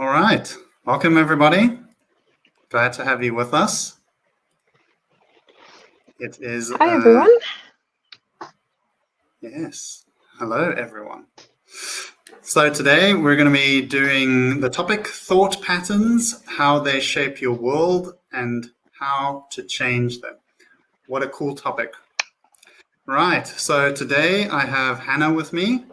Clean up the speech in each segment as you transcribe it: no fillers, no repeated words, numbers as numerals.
All right. Welcome, everybody. Glad to have you with us. It is... Hi, everyone. Yes. Hello, everyone. So today we're going to be doing the topic thought patterns, how they shape your world and how to change them. What a cool topic. Right. So today I have Hannah with me.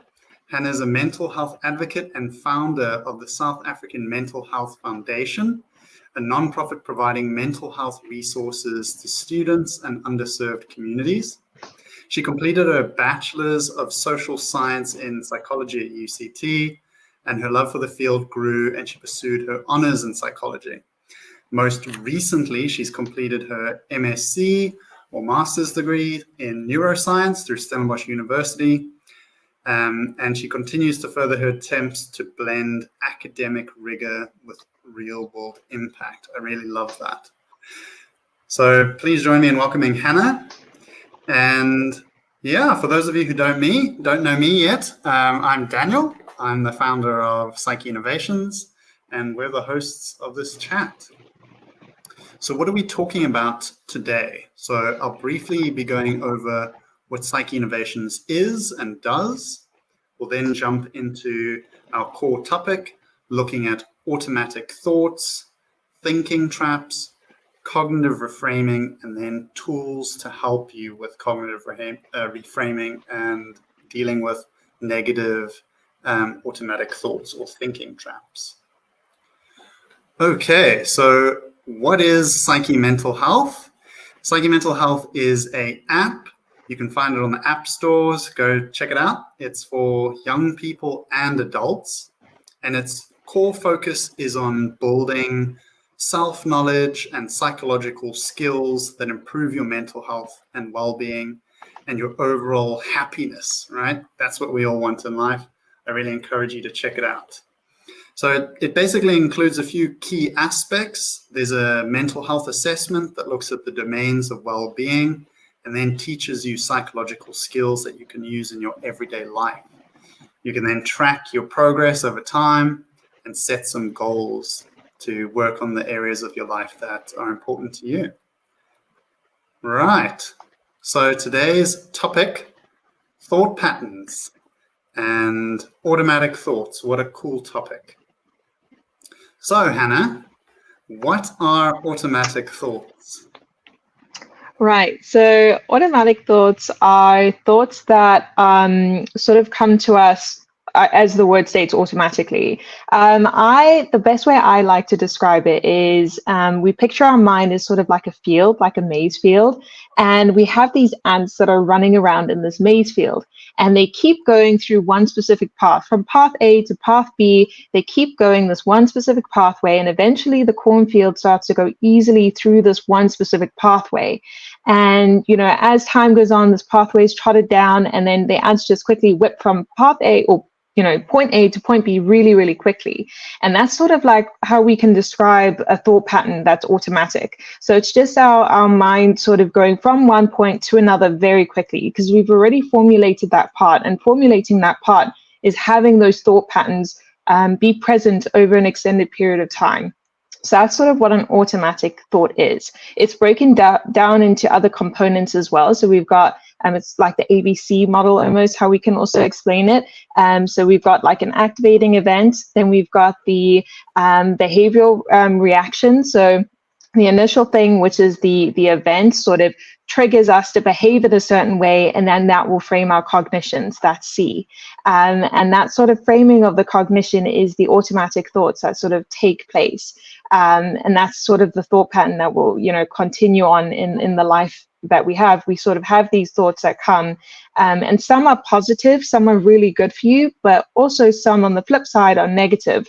Hannah is a mental health advocate and founder of the South African Mental Health Foundation, a nonprofit providing mental health resources to students and underserved communities. She completed her Bachelor's of Social Science in Psychology at UCT, and her love for the field grew and she pursued her honors in psychology. Most recently, she's completed her MSc or master's degree in neuroscience through Stellenbosch University. And she continues to further her attempts to blend academic rigor with real-world impact. I really love that. So please join me in welcoming Hannah. And yeah, for those of you who don't know me yet, I'm Daniel. I'm the founder of Psyche Innovations, and we're the hosts of this chat. So what are we talking about today? So I'll briefly be going over what Psyche Innovations is and does. We'll then jump into our core topic, looking at automatic thoughts, thinking traps, cognitive reframing, and then tools to help you with cognitive reframing and dealing with negative automatic thoughts or thinking traps. Okay, so what is Psyche Mental Health? Psyche Mental Health is an app. You can find it on the app stores. Go check it out. It's for young people and adults. And its core focus is on building self-knowledge and psychological skills that improve your mental health and well-being and your overall happiness, right? That's what we all want in life. I really encourage you to check it out. So it basically includes a few key aspects. There's a mental health assessment that looks at the domains of well-being and then teaches you psychological skills that you can use in your everyday life. You can then track your progress over time and set some goals to work on the areas of your life that are important to you. Right. So today's topic, thought patterns and automatic thoughts. What a cool topic. So, Hannah, what are automatic thoughts? Right. So automatic thoughts are thoughts that sort of come to us, as the word states, automatically. The best way I like to describe it is we picture our mind as sort of like a field, like a maze field, and we have these ants that are running around in this maze field, and they keep going through one specific path, from path A to path B. They keep going this one specific pathway, and eventually the cornfield starts to go easily through this one specific pathway. And, as time goes on, this pathway is trotted down, and then the ants just quickly whip from path A or point A to point B really, really quickly. And that's sort of like how we can describe a thought pattern that's automatic. So it's just our mind sort of going from one point to another very quickly, because we've already formulated that part, and formulating that part is having those thought patterns be present over an extended period of time. So that's sort of what an automatic thought is. It's broken down into other components as well. So we've got it's like the ABC model almost, how we can also explain it. So we've got like an activating event, then we've got the behavioral reaction. So the initial thing, which is the event, sort of triggers us to behave in a certain way, and then that will frame our cognitions. That's C. And that sort of framing of the cognition is the automatic thoughts that sort of take place. And that's sort of the thought pattern that will, continue on in the life that we have. We sort of have these thoughts that come, and some are positive, some are really good for you, but also some on the flip side are negative.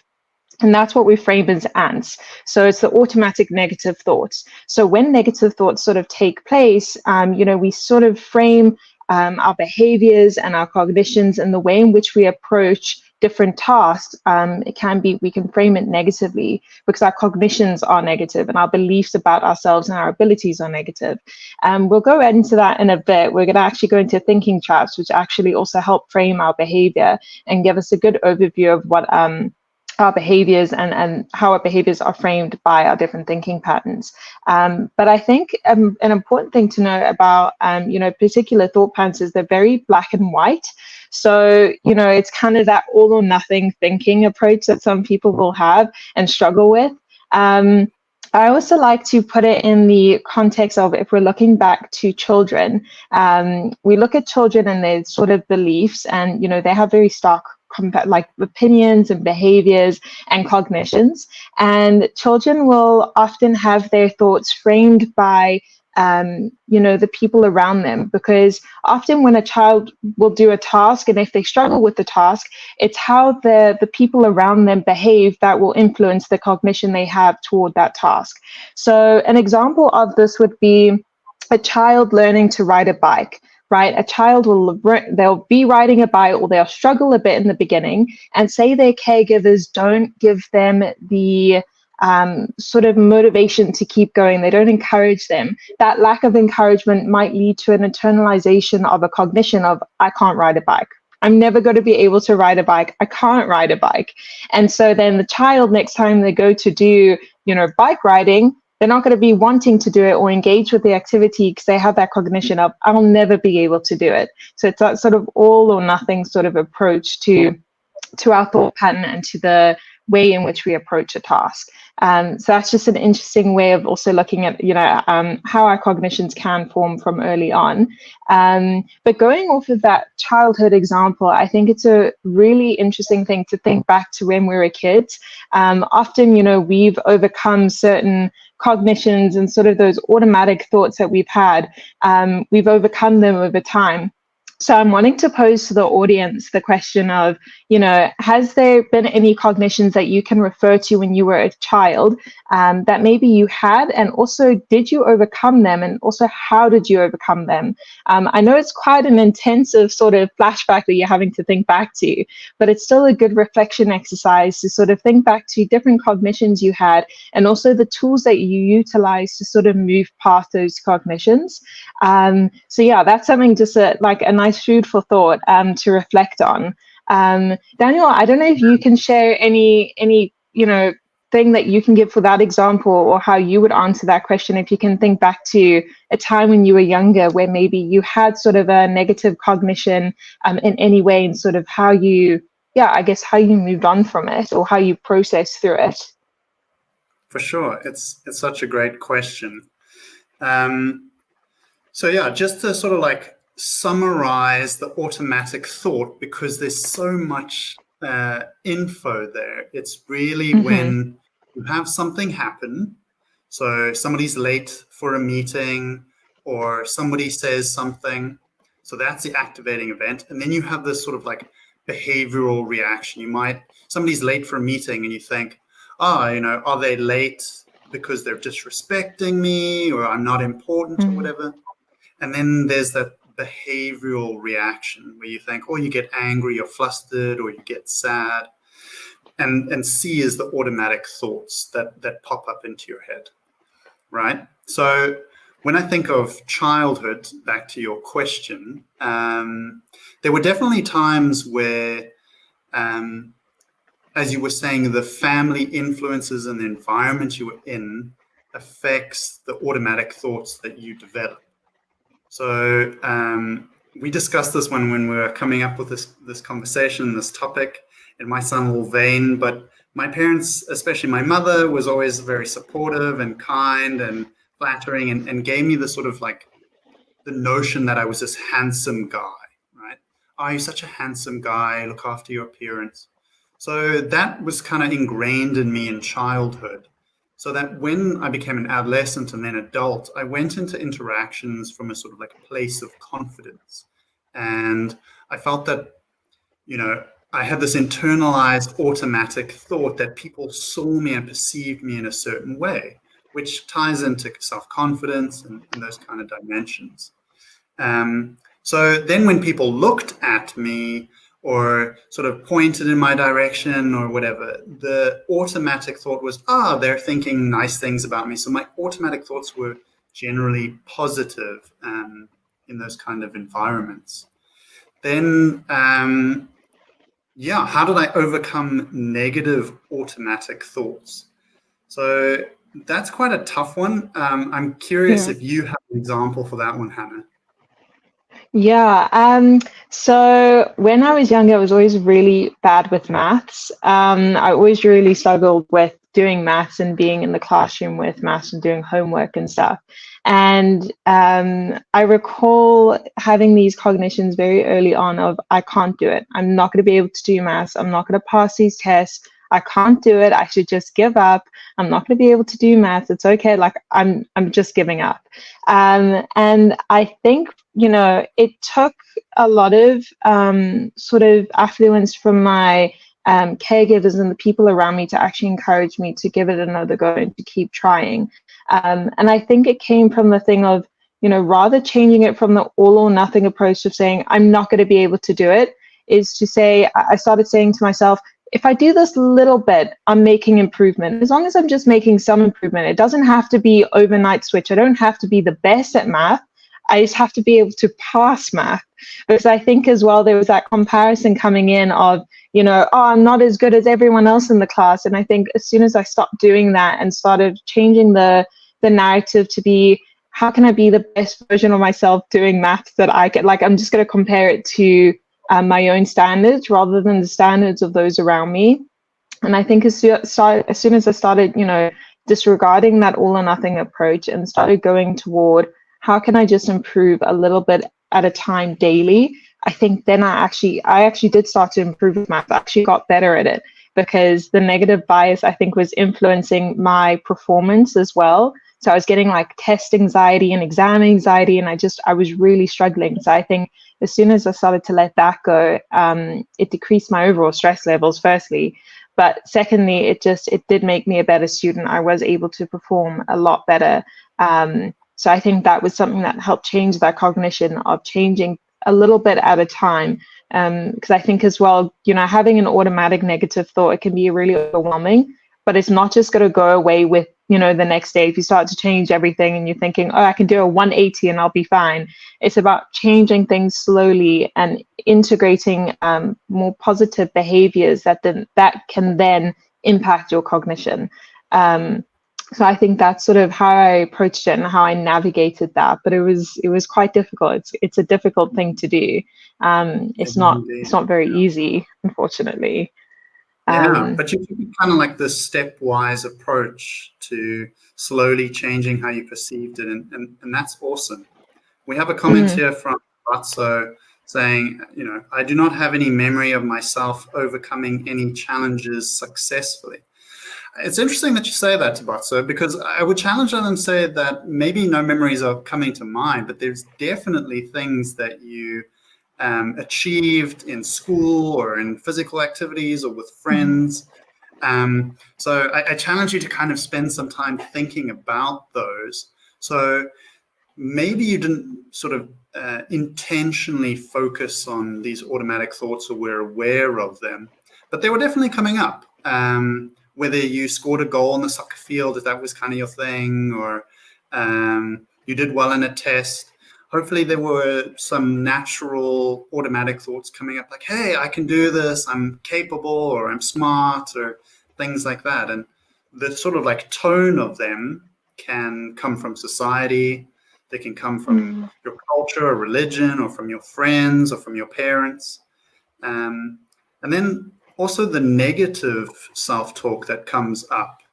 And that's what we frame as ants. So it's the automatic negative thoughts. So when negative thoughts sort of take place, we sort of frame our behaviors and our cognitions and the way in which we approach different tasks. We can frame it negatively because our cognitions are negative and our beliefs about ourselves and our abilities are negative. We'll go into that in a bit. We're going to actually go into thinking traps, which actually also help frame our behavior and give us a good overview of our behaviors and how our behaviors are framed by our different thinking patterns. But I think an important thing to know about, particular thought patterns is they're very black and white. So, it's kind of that all or nothing thinking approach that some people will have and struggle with. I also like to put it in the context of, if we're looking back to children, we look at children and their sort of beliefs, and they have very stark opinions and behaviors and cognitions, and children will often have their thoughts framed by the people around them, because often when a child will do a task, and if they struggle with the task, it's how the people around them behave that will influence the cognition they have toward that task. So an example of this would be a child learning to ride a bike. Right, a child they'll be riding a bike, or they'll struggle a bit in the beginning, and say their caregivers don't give them the sort of motivation to keep going. They don't encourage them. That lack of encouragement might lead to an internalization of a cognition of, I can't ride a bike. I'm never going to be able to ride a bike. I can't ride a bike. And so then the child, next time they go to do, bike riding, they're not going to be wanting to do it or engage with the activity, because they have that cognition of, I'll never be able to do it. So it's that sort of all or nothing sort of approach to our thought pattern and to the way in which we approach a task. So that's just an interesting way of also looking at, how our cognitions can form from early on. But going off of that childhood example, I think it's a really interesting thing to think back to when we were kids. Often, we've overcome certain cognitions and sort of those automatic thoughts that we've had. We've overcome them over time. So I'm wanting to pose to the audience the question of, has there been any cognitions that you can refer to when you were a child that maybe you had, and also did you overcome them, and also how did you overcome them? I know it's quite an intensive sort of flashback that you're having to think back to, but it's still a good reflection exercise to sort of think back to different cognitions you had, and also the tools that you utilize to sort of move past those cognitions. So yeah, that's something just a nice food for thought to reflect on. Daniel, I don't know if you can share any thing that you can give for that example, or how you would answer that question, if you can think back to a time when you were younger where maybe you had sort of a negative cognition in any way, and sort of how you moved on from it, or how you processed through it. For sure. It's such a great question. So yeah, just to sort of summarize the automatic thought, because there's so much info there. It's really when you have something happen. So somebody's late for a meeting, or somebody says something. So that's the activating event. And then you have this sort of behavioral reaction. Somebody's late for a meeting, and you think, are they late because they're disrespecting me, or I'm not important, or whatever. And then there's that behavioral reaction where you think, you get angry or flustered, or you get sad. And C is the automatic thoughts that pop up into your head, right? So when I think of childhood, back to your question, there were definitely times where, as you were saying, the family influences and the environment you were in affects the automatic thoughts that you develop. So we discussed this when we were coming up with this conversation, this topic. It might sound a little vain, but my parents, especially my mother, was always very supportive and kind and flattering, and gave me the sort of the notion that I was this handsome guy, right? Oh, you're such a handsome guy, look after your appearance. So that was kind of ingrained in me in childhood. So that when I became an adolescent and then adult, I went into interactions from a sort of a place of confidence. And I felt that, I had this internalized automatic thought that people saw me and perceived me in a certain way, which ties into self-confidence and those kind of dimensions. So then when people looked at me, or sort of pointed in my direction or whatever, the automatic thought was, they're thinking nice things about me. So my automatic thoughts were generally positive in those kind of environments. Then yeah, how did I overcome negative automatic thoughts? So that's quite a tough one. I'm curious Yeah. if you have an example for that one, Hannah. Yeah. So when I was younger, I was always really bad with maths. I always really struggled with doing maths and being in the classroom with maths and doing homework and stuff. And I recall having these cognitions very early on of I can't do it. I'm not going to be able to do maths. I'm not going to pass these tests. I can't do it. I should just give up. I'm not going to be able to do maths. It's okay. Like I'm just giving up. And I think, it took a lot of sort of affluence from my caregivers and the people around me to actually encourage me to give it another go and to keep trying. And I think it came from the thing of, rather changing it from the all or nothing approach of saying, I'm not going to be able to do it, is to say, I started saying to myself, if I do this little bit, I'm making improvement. As long as I'm just making some improvement, it doesn't have to be overnight switch. I don't have to be the best at math. I just have to be able to pass math. Because I think as well, there was that comparison coming in of, oh, I'm not as good as everyone else in the class. And I think as soon as I stopped doing that and started changing the narrative to be, how can I be the best version of myself doing maths that I get? Like, I'm just going to compare it to my own standards rather than the standards of those around me. And I think as soon as I started, disregarding that all or nothing approach and started going toward how can I just improve a little bit at a time daily, I think then I actually did start to improve with math. I actually got better at it because the negative bias, I think, was influencing my performance as well. So I was getting like test anxiety and exam anxiety, and I was really struggling. So I think as soon as I started to let that go, it decreased my overall stress levels, firstly. But secondly, it did make me a better student. I was able to perform a lot better. So I think that was something that helped change that cognition of changing a little bit at a time. Because I think as well, having an automatic negative thought, it can be really overwhelming, but it's not just going to go away with, the next day. If you start to change everything and you're thinking, oh, I can do a 180 and I'll be fine. It's about changing things slowly and integrating more positive behaviors that can then impact your cognition. So I think that's sort of how I approached it and how I navigated that. But it was quite difficult. It's a difficult thing to do. It's not very easy, unfortunately. Yeah, but you took kind of like this stepwise approach to slowly changing how you perceived it, and that's awesome. We have a comment here from Batso saying, I do not have any memory of myself overcoming any challenges successfully. It's interesting that you say that, Batso, because I would challenge that and say that maybe no memories are coming to mind, but there's definitely things that you achieved in school or in physical activities or with friends. So I challenge you to kind of spend some time thinking about those. So maybe you didn't sort of intentionally focus on these automatic thoughts or were aware of them, but they were definitely coming up. Whether you scored a goal on the soccer field, if that was kind of your thing, or you did well in a test, hopefully there were some natural automatic thoughts coming up like, hey, I can do this, I'm capable, or I'm smart, or things like that. And the sort of like tone of them can come from society. They can come from your culture or religion or from your friends or from your parents. And then also the negative self-talk that comes up.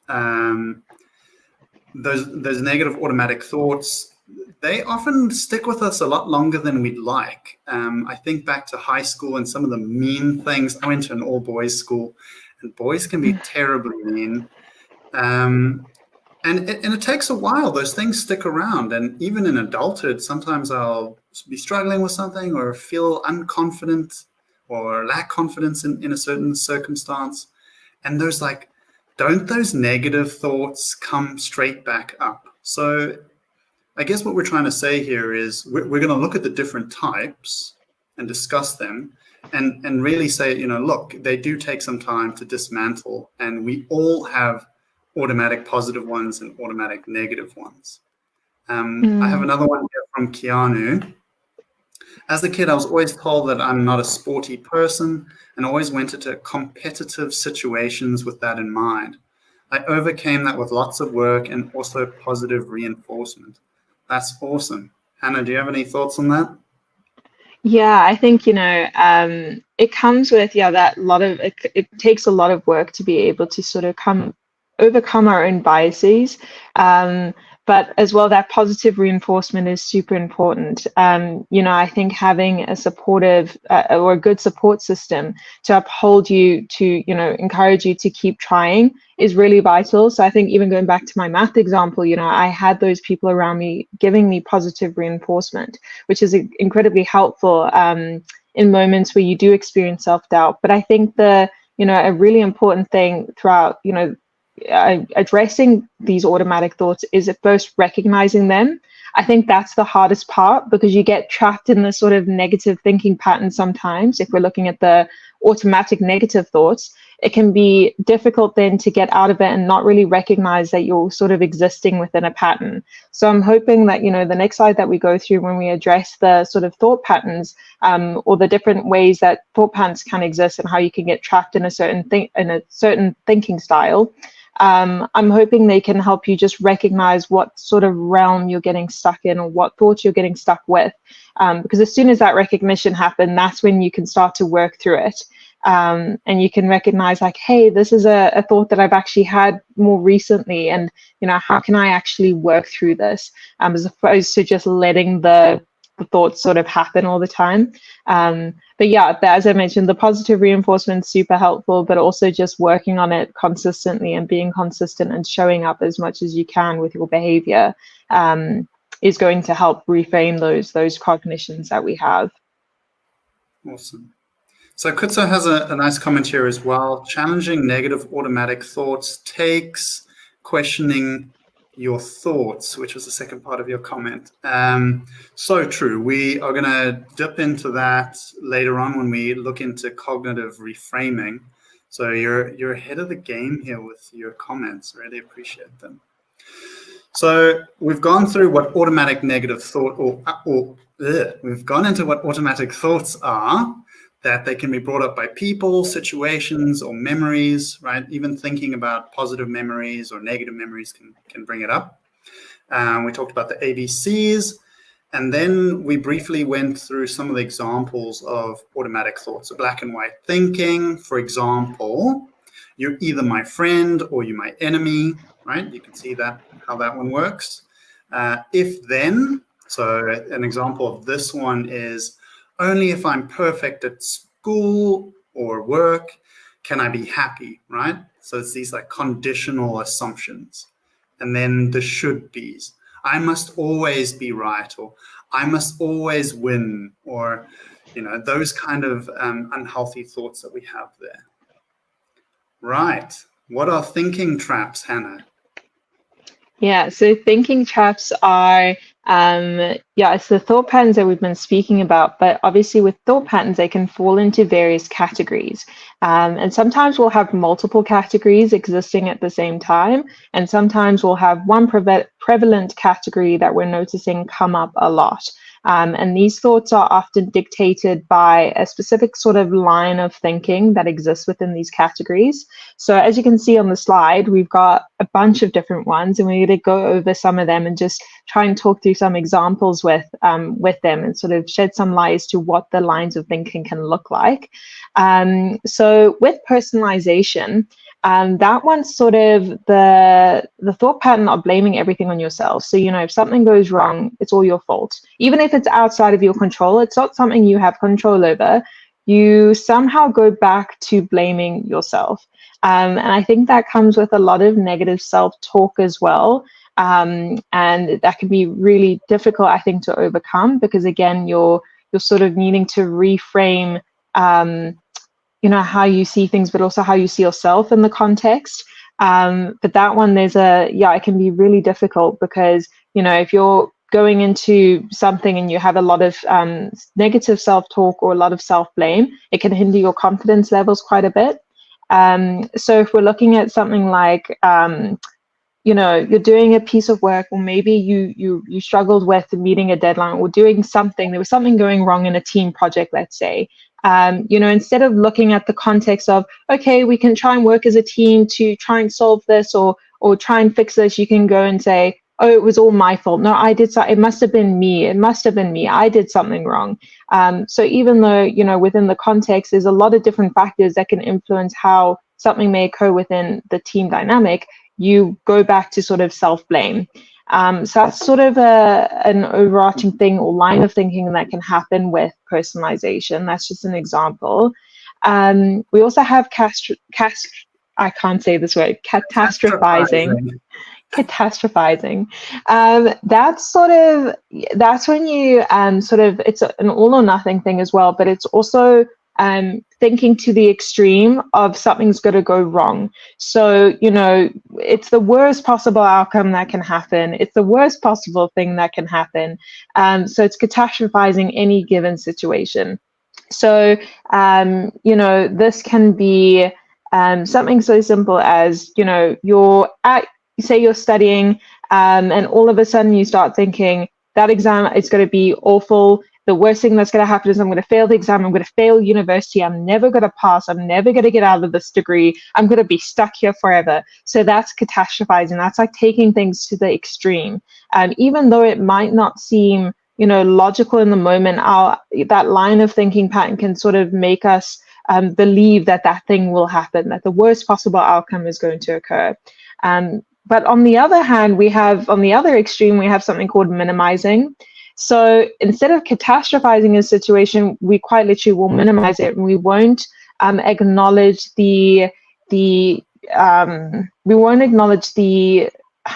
Those negative automatic thoughts, they often stick with us a lot longer than we'd like. I think back to high school and some of the mean things. I went to an all-boys school, and boys can be terribly mean. And it takes a while. Those things stick around. And even in adulthood, sometimes I'll be struggling with something or feel unconfident or lack confidence in a certain circumstance. And don't those negative thoughts come straight back up? So I guess what we're trying to say here is we're going to look at the different types and discuss them and really say, look, they do take some time to dismantle, and we all have automatic positive ones and automatic negative ones. I have another one here from Keanu. As a kid, I was always told that I'm not a sporty person and always went into competitive situations with that in mind. I overcame that with lots of work and also positive reinforcement. That's awesome. Hannah, do you have any thoughts on that? Yeah, I think, it comes with, that lot of, it takes a lot of work to be able to sort of overcome our own biases. Um, but as well, that positive reinforcement is super important. I think having a supportive or a good support system to uphold you, to, encourage you to keep trying is really vital. So I think even going back to my math example, I had those people around me giving me positive reinforcement, which is incredibly helpful in moments where you do experience self-doubt. But I think a really important thing throughout, addressing these automatic thoughts is at first recognizing them. I think that's the hardest part, because you get trapped in this sort of negative thinking pattern sometimes. If we're looking at the automatic negative thoughts, it can be difficult then to get out of it and not really recognize that you're sort of existing within a pattern. So I'm hoping that, the next slide that we go through, when we address the sort of thought patterns, or the different ways that thought patterns can exist and how you can get trapped in a certain thinking style, I'm hoping they can help you just recognize what sort of realm you're getting stuck in, or what thoughts you're getting stuck with. Because as soon as that recognition happens, that's when you can start to work through it. And you can recognize, like, hey, this is a thought that I've actually had more recently, and how can I actually work through this, as opposed to just letting the thoughts sort of happen all the time. But yeah, as I mentioned, the positive reinforcement is super helpful, but also just working on it consistently and being consistent and showing up as much as you can with your behavior is going to help reframe those cognitions that we have. Awesome. So Kutso has a nice comment here as well. Challenging negative automatic thoughts takes questioning your thoughts, which was the second part of your comment. So true. We are going to dip into that later on when we look into cognitive reframing. So you're ahead of the game here with your comments. Really appreciate them. So we've gone through what automatic negative thought, we've gone into what automatic thoughts are, that they can be brought up by people, situations, or memories, right? Even thinking about positive memories or negative memories can bring it up. We talked about the ABCs, and then we briefly went through some of the examples of automatic thoughts. So black and white thinking, for example, you're either my friend or you're my enemy, right? You can see that how that one works. If then, so an example of this one is, only if I'm perfect at school or work can I be happy, right? So it's these like conditional assumptions. And then the should be's. I must always be right, or I must always win, or, those kind of unhealthy thoughts that we have there. Right. What are thinking traps, Hannah? Yeah, so thinking traps are, it's the thought patterns that we've been speaking about, but obviously with thought patterns, they can fall into various categories. And sometimes we'll have multiple categories existing at the same time, and sometimes we'll have one prevalent category that we're noticing come up a lot. And these thoughts are often dictated by a specific sort of line of thinking that exists within these categories. So as you can see on the slide, we've got a bunch of different ones, and we're going to go over some of them and just try and talk through some examples with them, and sort of shed some light as to what the lines of thinking can look like. So with personalization, that one's sort of the thought pattern of blaming everything on yourself. So, if something goes wrong, it's all your fault. Even if it's outside of your control, it's not something you have control over. You somehow go back to blaming yourself. And I think that comes with a lot of negative self-talk as well. And that can be really difficult, I think, to overcome, because again, you're sort of needing to reframe how you see things, but also how you see yourself in the context. But that one, it can be really difficult, because, if you're going into something and you have a lot of negative self-talk or a lot of self-blame, it can hinder your confidence levels quite a bit. So if we're looking at something like, you're doing a piece of work, or maybe you struggled with meeting a deadline or doing something. There was something going wrong in a team project, let's say. Instead of looking at the context of, okay, we can try and work as a team to try and solve this or try and fix this, you can go and say, oh, it was all my fault. No, I did so. It must have been me. It must have been me. I did something wrong. So even though, within the context, there's a lot of different factors that can influence how something may occur within the team dynamic, you go back to sort of self-blame. So that's sort of an overarching thing or line of thinking that can happen with personalization. That's just an example. We also have I can't say this word, catastrophizing. Catastrophizing. That's when you it's an all or nothing thing as well, but it's also thinking to the extreme of something's going to go wrong. So, it's the worst possible outcome that can happen. It's the worst possible thing that can happen. So it's catastrophizing any given situation. So, this can be something so simple as, say you're studying and all of a sudden you start thinking that exam is going to be awful. The worst thing that's going to happen is I'm going to fail the exam. I'm going to fail university. I'm never going to pass. I'm never going to get out of this degree. I'm going to be stuck here forever. So that's catastrophizing. That's like taking things to the extreme. Even though it might not seem, logical in the moment, that line of thinking pattern can sort of make us believe that thing will happen, that the worst possible outcome is going to occur. But on the other hand, on the other extreme, we have something called minimizing. So instead of catastrophizing a situation, we quite literally will minimize it, and we won't acknowledge the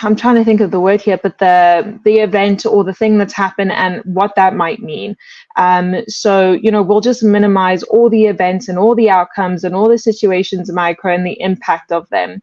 I'm trying to think of the word here, but the event or the thing that's happened and what that might mean. So, we'll just minimize all the events and all the outcomes and all the situations that might occur and the impact of them.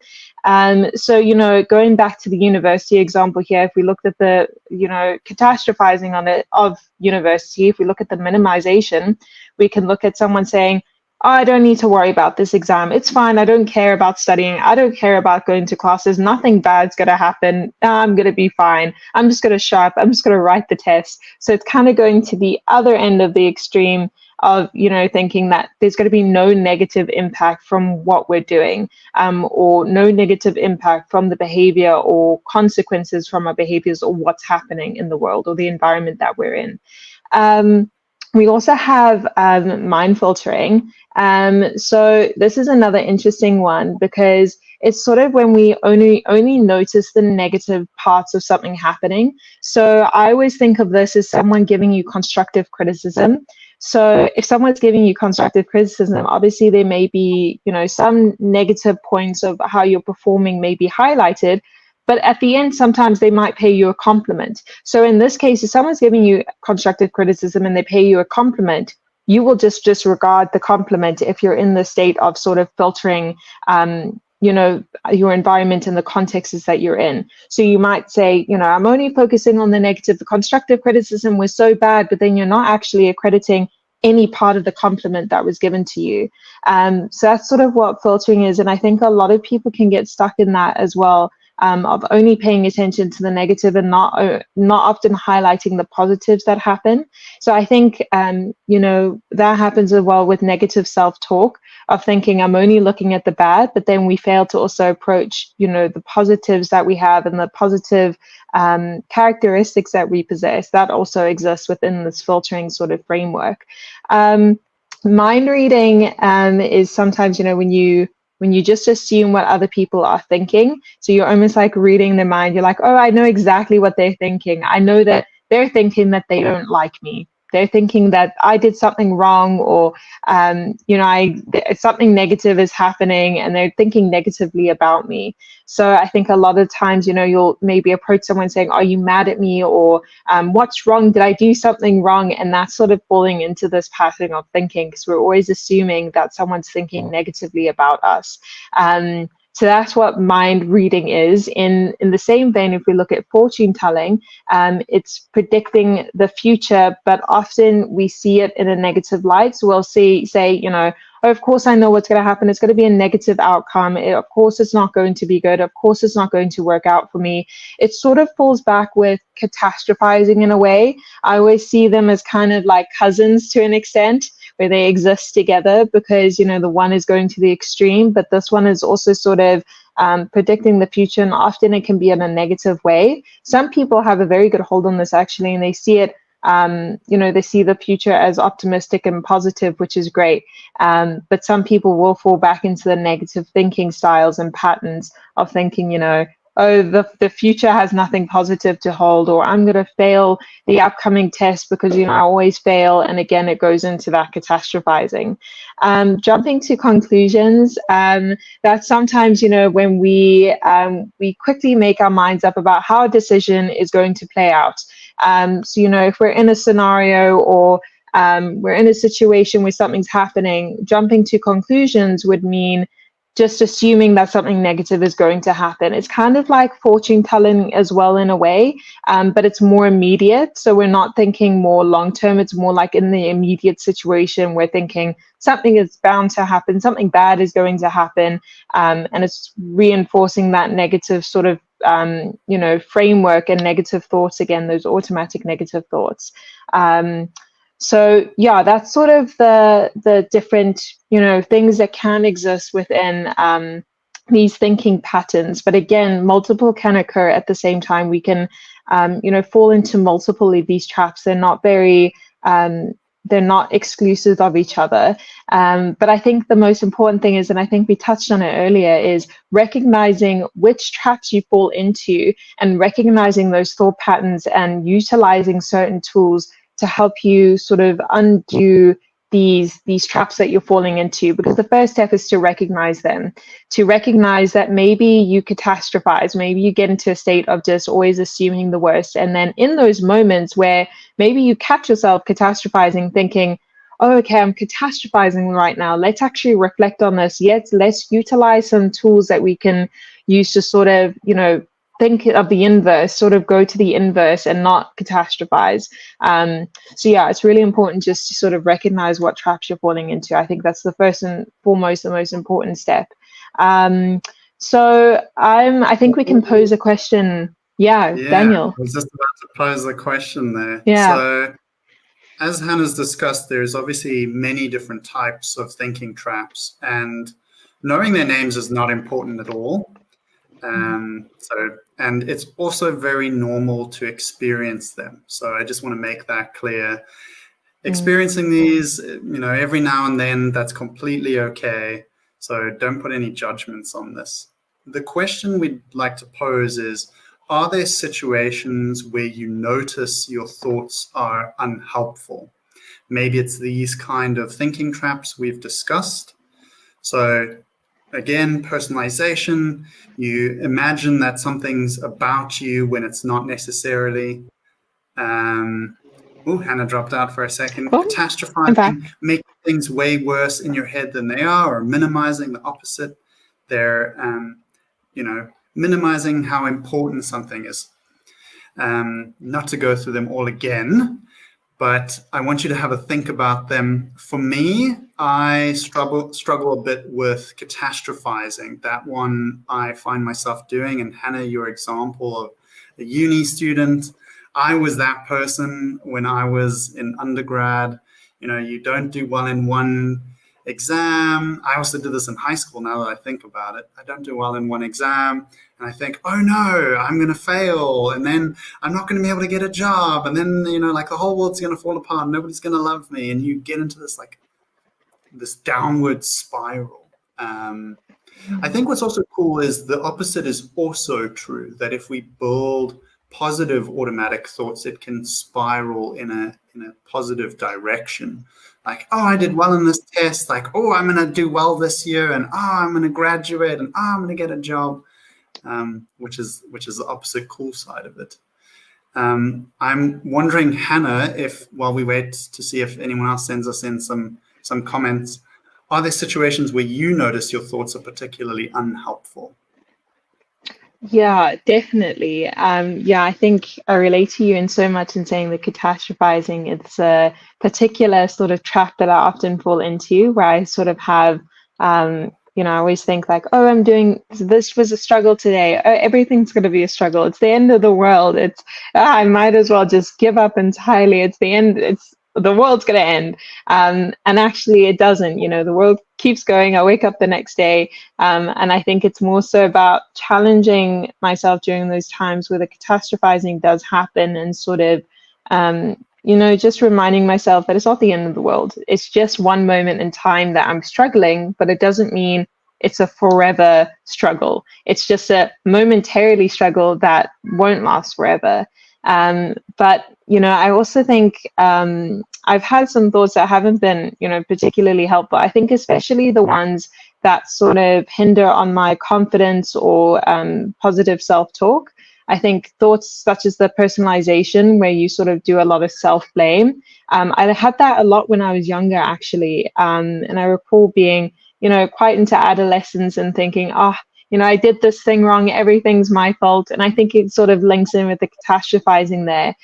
So, going back to the university example here, if we looked at the, catastrophizing on it of university, if we look at the minimization, we can look at someone saying, oh, I don't need to worry about this exam. It's fine. I don't care about studying. I don't care about going to classes. Nothing bad's going to happen. I'm going to be fine. I'm just going to show up. I'm just going to write the test. So it's kind of going to the other end of the extreme of, thinking that there's going to be no negative impact from what we're doing, or no negative impact from the behavior or consequences from our behaviors or what's happening in the world or the environment that we're in. We also have mind filtering. So this is another interesting one because it's sort of when we only notice the negative parts of something happening. So I always think of this as someone giving you constructive criticism. So if someone's giving you constructive criticism, obviously there may be, some negative points of how you're performing may be highlighted. But at the end, sometimes they might pay you a compliment. So in this case, if someone's giving you constructive criticism and they pay you a compliment, you will just disregard the compliment if you're in the state of sort of filtering, your environment and the contexts that you're in. So you might say, I'm only focusing on the negative. The constructive criticism was so bad, but then you're not actually accrediting any part of the compliment that was given to you. So that's sort of what filtering is. And I think a lot of people can get stuck in that as well. Of only paying attention to the negative and not often highlighting the positives that happen. So I think, that happens as well with negative self-talk of thinking I'm only looking at the bad, but then we fail to also approach, the positives that we have and the positive characteristics that we possess that also exists within this filtering sort of framework. Mind reading is sometimes, when you just assume what other people are thinking. So you're almost like reading their mind. You're like, oh, I know exactly what they're thinking. I know that they're thinking that they don't like me. They're thinking that I did something wrong, or, something negative is happening and they're thinking negatively about me. So I think a lot of times, you'll maybe approach someone saying, are you mad at me? Or what's wrong? Did I do something wrong? And that's sort of falling into this pattern of thinking because we're always assuming that someone's thinking negatively about us. So that's what mind reading is. In the same vein, if we look at fortune telling, it's predicting the future, but often we see it in a negative light. So we'll say, oh, of course I know what's going to happen. It's going to be a negative outcome. Of course it's not going to be good. Of course it's not going to work out for me. It sort of falls back with catastrophizing in a way. I always see them as kind of like cousins to an extent, where they exist together because, the one is going to the extreme, but this one is also sort of predicting the future, and often it can be in a negative way. Some people have a very good hold on this actually, and they see it, they see the future as optimistic and positive, which is great. But some people will fall back into the negative thinking styles and patterns of thinking, oh, the future has nothing positive to hold, or I'm going to fail the upcoming test because, I always fail. And again, it goes into that catastrophizing. Jumping to conclusions, that sometimes, when we quickly make our minds up about how a decision is going to play out. So, if we're in a scenario or we're in a situation where something's happening, jumping to conclusions would mean just assuming that something negative is going to happen. It's kind of like fortune telling as well in a way, but it's more immediate. So we're not thinking more long term. It's more like in the immediate situation, we're thinking something is bound to happen, something bad is going to happen, and it's reinforcing that negative sort of framework and negative thoughts again, those automatic negative thoughts. So yeah, that's sort of the different, things that can exist within these thinking patterns. But again, multiple can occur at the same time. We can, fall into multiple of these traps. They're not very, they're not exclusive of each other. But I think the most important thing is, and I think we touched on it earlier, is recognizing which traps you fall into and recognizing those thought patterns and utilizing certain tools to help you sort of undo these traps that you're falling into. Because the first step is to recognize them, to recognize that maybe you catastrophize, maybe you get into a state of just always assuming the worst. And then in those moments where maybe you catch yourself catastrophizing, thinking, oh, okay, I'm catastrophizing right now. Let's actually reflect on this. Yes, let's utilize some tools that we can use to sort of, think of the inverse, sort of go to the inverse and not catastrophize. So yeah, it's really important just to sort of recognize what traps you're falling into. I think that's the first and foremost, the most important step. So I think we can pose a question. Yeah, Daniel. I was just about to pose a question there. Yeah. So as Hannah's discussed, there's obviously many different types of thinking traps, and knowing their names is not important at all. And it's also very normal to experience them. So I just want to make that clear. Experiencing these, every now and then, that's completely okay. So don't put any judgments on this. The question we'd like to pose is, are there situations where you notice your thoughts are unhelpful? Maybe it's these kind of thinking traps we've discussed. So again, personalization, you imagine that something's about you when it's not necessarily. Hannah dropped out for a second. Catastrophizing, making things way worse in your head than they are, or minimizing the opposite. They're, minimizing how important something is. Not to go through them all again, but I want you to have a think about them. For me, I struggle a bit with catastrophizing. That one I find myself doing. And Hannah, your example of a uni student, I was that person when I was in undergrad. You don't do well in one exam. I also did this in high school now that I think about it. I don't do well in one exam. And I think, oh no, I'm going to fail. And then I'm not going to be able to get a job. And then, the whole world's going to fall apart. Nobody's going to love me. And you get into this, this downward spiral. I think what's also cool is the opposite is also true, that if we build positive automatic thoughts, it can spiral in a positive direction. Like, oh, I did well in this test. Like, oh, I'm going to do well this year. And I'm going to graduate. And I'm going to get a job. Which is the opposite cool side of it. I'm wondering, Hannah, if while we wait to see if anyone else sends us in some comments, are there situations where you notice your thoughts are particularly unhelpful? Yeah, definitely. Yeah, I think I relate to you in so much in saying the catastrophizing. It's a particular sort of trap that I often fall into where I sort of have, I always think like, oh, this was a struggle today. Oh, everything's going to be a struggle. It's the end of the world. I might as well just give up entirely. It's the end. The world's going to end. And actually it doesn't, the world keeps going. I wake up the next day. And I think it's more so about challenging myself during those times where the catastrophizing does happen and sort of, just reminding myself that it's not the end of the world. It's just one moment in time that I'm struggling, but it doesn't mean it's a forever struggle. It's just a momentarily struggle that won't last forever. But I also think I've had some thoughts that haven't been, particularly helpful. I think especially the ones that sort of hinder on my confidence or positive self-talk. I think thoughts such as the personalization, where you sort of do a lot of self-blame. I had that a lot when I was younger, actually. And I recall being, quite into adolescence and thinking, oh, I did this thing wrong, everything's my fault. And I think it sort of links in with the catastrophizing there.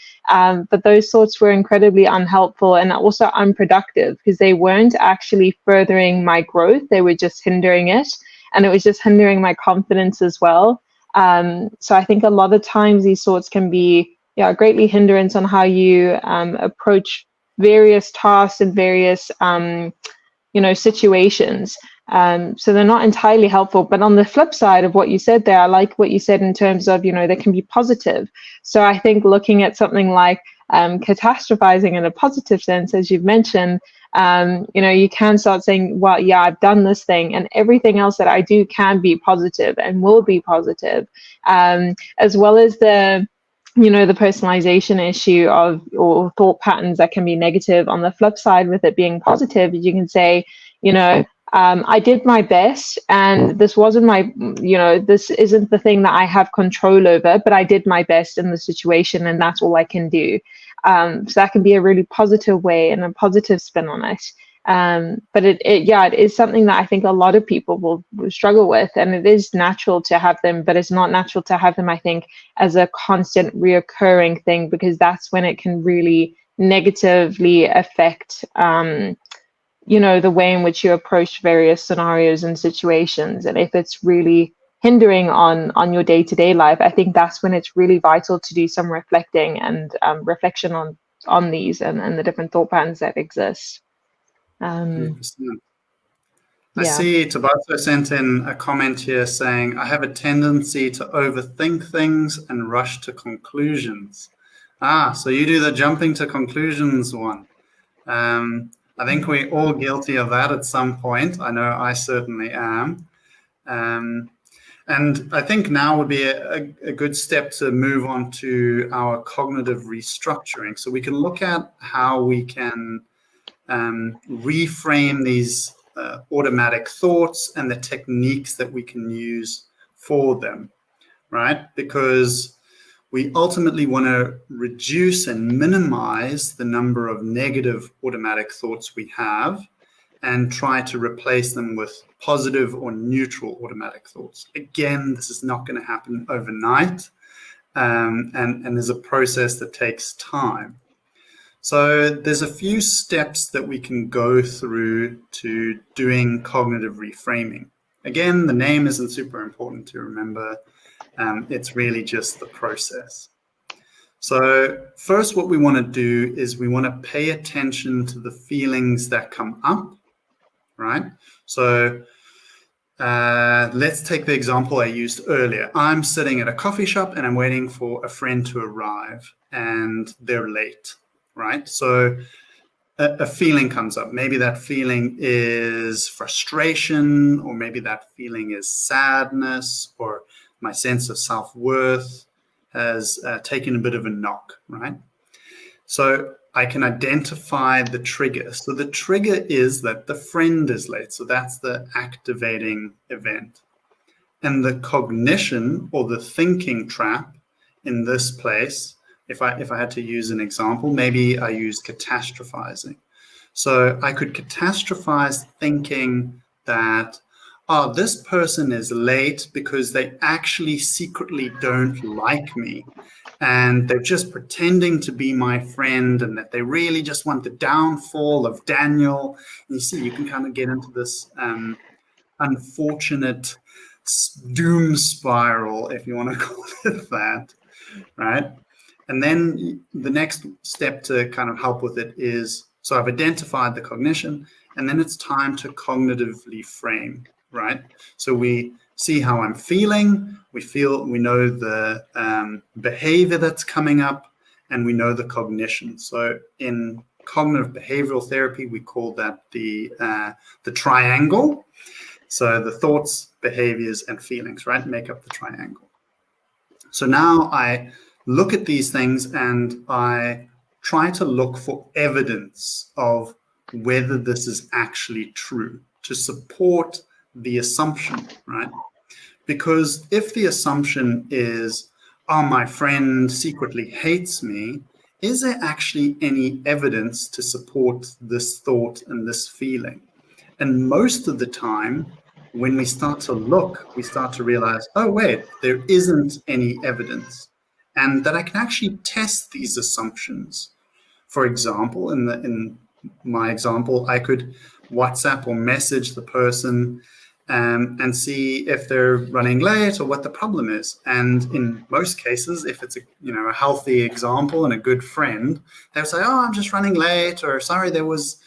But those thoughts were incredibly unhelpful and also unproductive because they weren't actually furthering my growth. They were just hindering it. And it was just hindering my confidence as well. So I think a lot of times these thoughts can be a greatly hindrance on how you approach various tasks and various situations. So they're not entirely helpful. But on the flip side of what you said there, I like what you said in terms of, they can be positive. So I think looking at something like catastrophizing in a positive sense, as you've mentioned, you can start saying, well, yeah, I've done this thing and everything else that I do can be positive and will be positive, as well as the personalization issue of or thought patterns that can be negative. On the flip side, with it being positive, you can say, I did my best and this wasn't this isn't the thing that I have control over, but I did my best in the situation and that's all I can do. So that can be a really positive way and a positive spin on it. But it is something that I think a lot of people will struggle with, and it is natural to have them, but it's not natural to have them, I think, as a constant reoccurring thing, because that's when it can really negatively affect the way in which you approach various scenarios and situations. And if it's really hindering on your day-to-day life, I think that's when it's really vital to do some reflecting and reflection on these and the different thought patterns that exist. 100%. I Yeah. see Tabato sent in a comment here saying, I have a tendency to overthink things and rush to conclusions. So you do the jumping to conclusions one. I think we're all guilty of that at some point. I know I certainly am. And I think now would be a good step to move on to our cognitive restructuring. So we can look at how we can reframe these automatic thoughts and the techniques that we can use for them, right? Because we ultimately want to reduce and minimize the number of negative automatic thoughts we have and try to replace them with positive or neutral automatic thoughts. Again, this is not going to happen overnight, and there's a process that takes time. So there's a few steps that we can go through to doing cognitive reframing. Again, the name isn't super important to remember. It's really just the process. So first, what we want to do is we want to pay attention to the feelings that come up, right? So let's take the example I used earlier. I'm sitting at a coffee shop and I'm waiting for a friend to arrive and they're late, right? So a feeling comes up. Maybe that feeling is frustration, or maybe that feeling is sadness, or my sense of self-worth has taken a bit of a knock, right? So I can identify the trigger. So the trigger is that the friend is late. So that's the activating event. And the cognition or the thinking trap in this place, if I had to use an example, maybe I use catastrophizing. So I could catastrophize thinking that, oh, this person is late because they actually secretly don't like me. And they're just pretending to be my friend, and that they really just want the downfall of Daniel. And you see, you can kind of get into this unfortunate doom spiral, if you want to call it that, right? And then the next step to kind of help with it is, so I've identified the cognition, and then it's time to cognitively frame, right? So we see how I'm feeling, we know the behavior that's coming up, and we know the cognition. So in cognitive behavioral therapy, we call that the triangle. So the thoughts, behaviors, and feelings, right, make up the triangle. So now I look at these things and I try to look for evidence of whether this is actually true to support the assumption, right? Because if the assumption is, oh, my friend secretly hates me, is there actually any evidence to support this thought and this feeling? And most of the time, when we start to look, we start to realize, oh, wait, there isn't any evidence. And that I can actually test these assumptions. For example, in my example, I could WhatsApp or message the person and see if they're running late or what the problem is. And in most cases, if it's a healthy example and a good friend, they'll say, "Oh, I'm just running late," or "Sorry, there was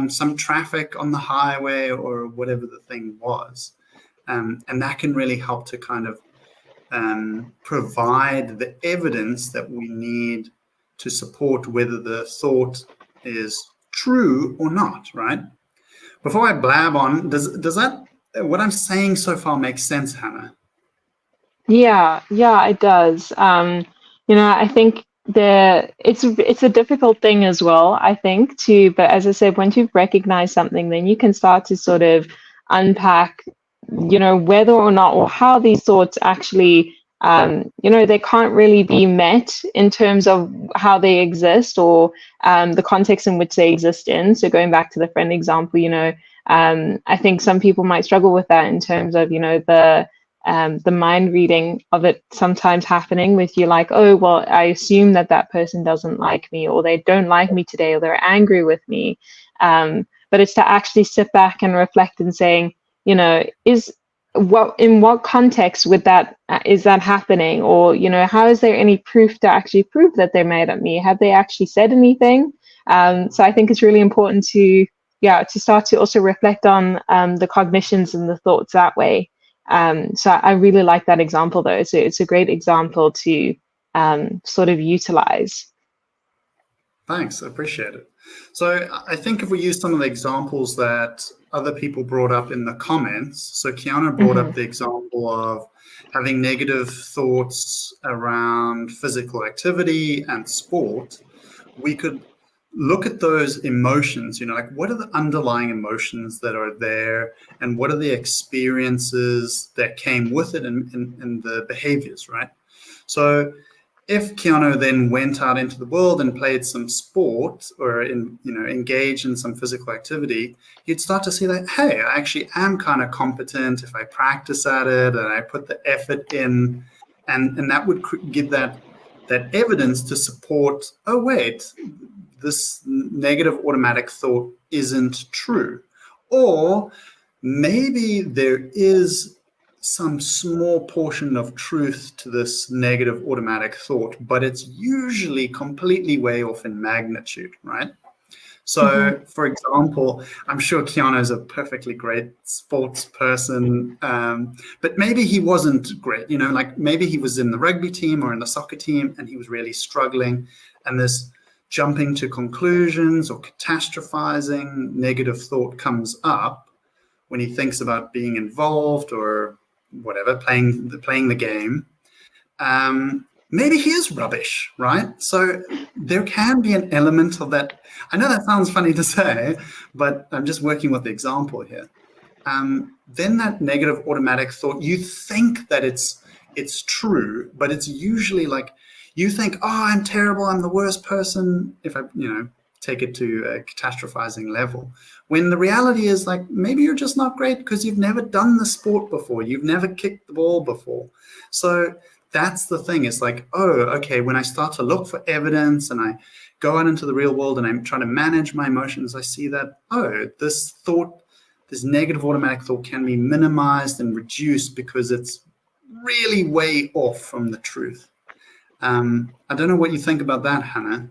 some traffic on the highway," or whatever the thing was. And that can really help to kind of provide the evidence that we need to support whether the thought is true or not, right? Before I blab on, does that, what I'm saying so far, make sense, Hannah? Yeah, yeah, it does. I think it's a difficult thing as well, I think, but as I said, once you've recognized something, then you can start to sort of unpack, whether or not or how these thoughts actually, they can't really be met in terms of how they exist or the context in which they exist in. So going back to the friend example, I think some people might struggle with that in terms of, the mind reading of it sometimes happening with you, like, oh, well, I assume that person doesn't like me, or they don't like me today, or they're angry with me. But it's to actually sit back and reflect and saying, in what context is that happening? Or, how is there any proof to actually prove that they're mad at me? Have they actually said anything? So I think it's really important to start to also reflect on the cognitions and the thoughts that way. So I really like that example, though. So it's a great example to sort of utilize. Thanks, I appreciate it. So I think if we use some of the examples that other people brought up in the comments, so Kiana brought up the example of having negative thoughts around physical activity and sport, we could look at those emotions, like what are the underlying emotions that are there, and what are the experiences that came with it and the behaviors, right? So if Keanu then went out into the world and played some sport or engaged in some physical activity, you'd start to see that, hey, I actually am kind of competent if I practice at it and I put the effort in, and that would give that evidence to support, oh, wait, this negative automatic thought isn't true. Or maybe there is some small portion of truth to this negative automatic thought, but it's usually completely way off in magnitude, right? So, for example, I'm sure Keanu is a perfectly great sports person, but maybe he wasn't great, like maybe he was in the rugby team or in the soccer team and he was really struggling, and this jumping to conclusions or catastrophizing negative thought comes up when he thinks about being involved or whatever, playing the game. Maybe he is rubbish, right? So there can be an element of that. I know that sounds funny to say, but I'm just working with the example here. Then that negative automatic thought, you think that it's true, but it's usually like you think, oh, I'm terrible, I'm the worst person. If I, take it to a catastrophizing level. When the reality is, like, maybe you're just not great because you've never done the sport before. You've never kicked the ball before. So that's the thing. It's like, oh, okay, when I start to look for evidence and I go out into the real world and I'm trying to manage my emotions, I see that, oh, this negative automatic thought can be minimized and reduced because it's really way off from the truth. I don't know what you think about that, Hannah.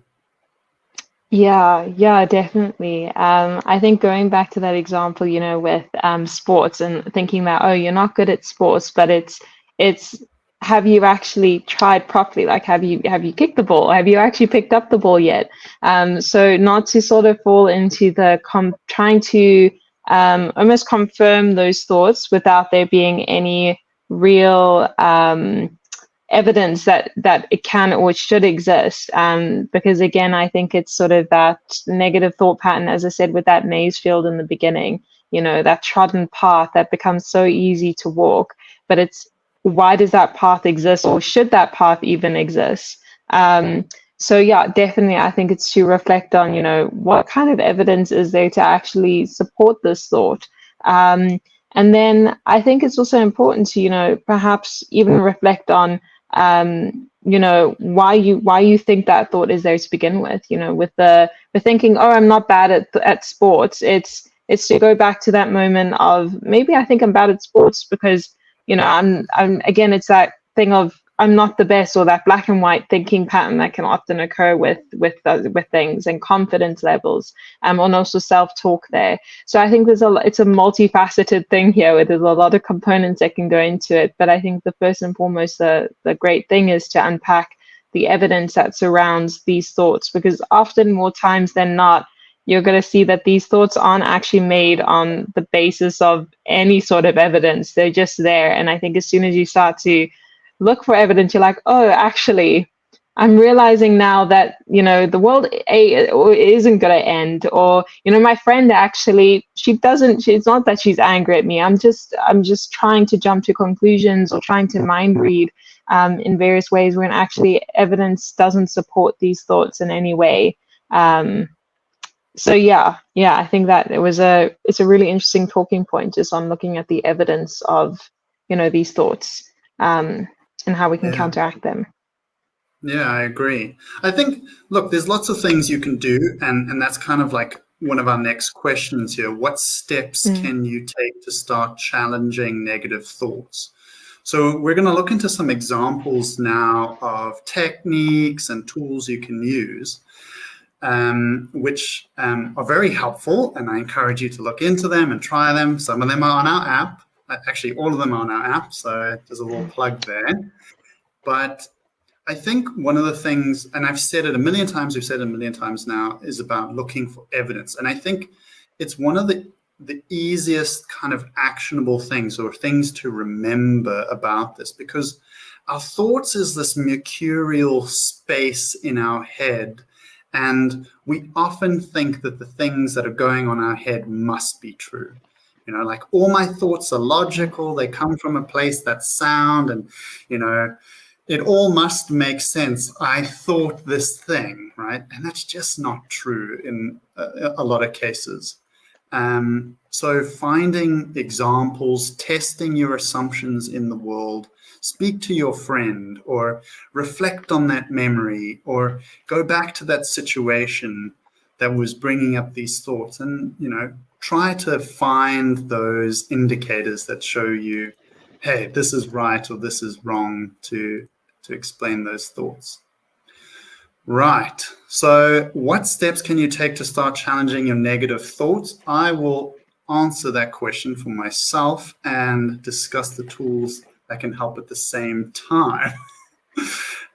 Yeah, definitely. I think going back to that example, with sports and thinking that, oh, you're not good at sports, but it's have you actually tried properly? Like, have you kicked the ball? Have you actually picked up the ball yet? So not to sort of fall into the trying to almost confirm those thoughts without there being any real evidence that it can or it should exist, because again, I think it's sort of that negative thought pattern, as I said, with that maze field in the beginning, that trodden path that becomes so easy to walk, but it's why does that path exist, or should that path even exist? So yeah, definitely I think it's to reflect on what kind of evidence is there to actually support this thought. And then I think it's also important to perhaps even reflect on why you think that thought is there to begin with. With the thinking, oh, I'm not bad at sports. It's to go back to that moment of maybe I think I'm bad at sports because I'm again, it's that thing of I'm not the best, or that black and white thinking pattern that can often occur with things and confidence levels, and also self-talk there. So I think it's a multifaceted thing here where there's a lot of components that can go into it. But I think the first and foremost, the great thing is to unpack the evidence that surrounds these thoughts, because often more times than not, you're going to see that these thoughts aren't actually made on the basis of any sort of evidence. They're just there. And I think as soon as you start to look for evidence, you're like, oh, actually, I'm realizing now that, the world isn't going to end, or, my friend actually, it's not that she's angry at me. I'm just trying to jump to conclusions or trying to mind read in various ways when actually evidence doesn't support these thoughts in any way. So yeah, I think that it's a really interesting talking point just on looking at the evidence of, these thoughts, and how we can counteract them. Yeah, I agree. I think, look, there's lots of things you can do, and that's kind of like one of our next questions here. What steps can you take to start challenging negative thoughts? So we're going to look into some examples now of techniques and tools you can use, which are very helpful, and I encourage you to look into them and try them. Some of them are on our app. Actually, all of them are on our app, so there's a little plug there. But I think one of the things, and I've said it a million times, we've said it a million times now, is about looking for evidence. And I think it's one of the easiest kind of actionable things, or things to remember about this, because our thoughts is this mercurial space in our head. And we often think that the things that are going on in our head must be true. Like, all my thoughts are logical. They come from a place that's sound, and, it all must make sense. I thought this thing, right? And that's just not true in a lot of cases. So finding examples, testing your assumptions in the world, speak to your friend, or reflect on that memory, or go back to that situation that was bringing up these thoughts, and, try to find those indicators that show you, hey, this is right or this is wrong, to explain those thoughts. Right. So what steps can you take to start challenging your negative thoughts? I will answer that question for myself and discuss the tools that can help at the same time.